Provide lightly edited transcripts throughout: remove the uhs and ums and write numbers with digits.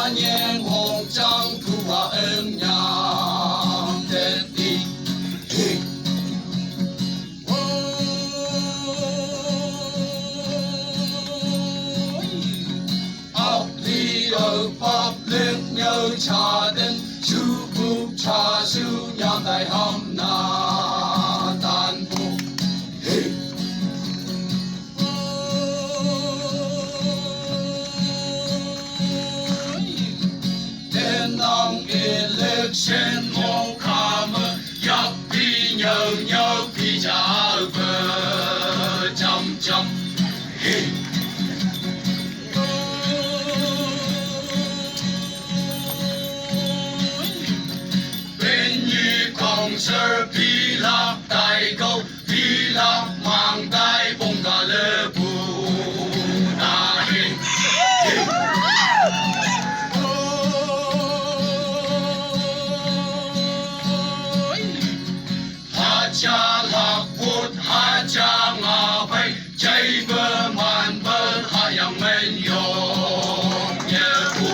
那年红掌土啊恩娘的地。ốc ly ở pháp lực nhớ cha đến chú bục cha sư nhằm đại hầm na tan bục. Đến năm election mong khám giặc đi nhớ đi cha vợ chăm chăm. Sơ pi lạc đại câu pi lạc mang đại bông cả lơ bù na hi. Ha cha lạc bút ha cha ngà bay chạy bơ man bơ ha yang men yong nhớ bù.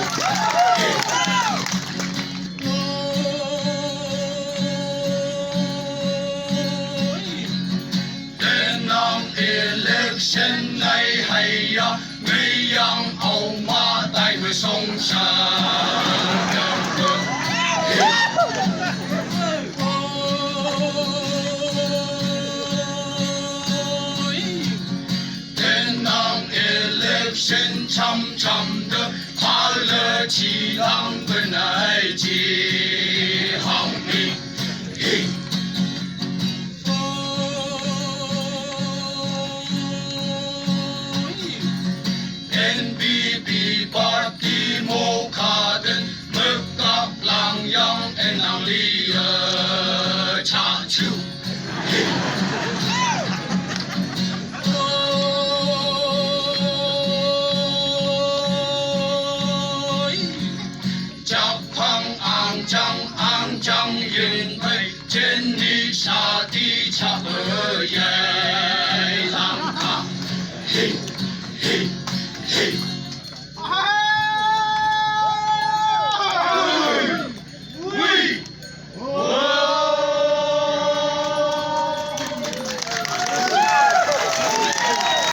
Election này hay ya, người yang Âu Ma đại với sông Sa. Đến năm election chăm chăm的，快乐起浪本来起行的。NBB party mô khá đến mức các làng yang en làng ly cha chiu. Chắc thăng ang chăng yên thấy trên đi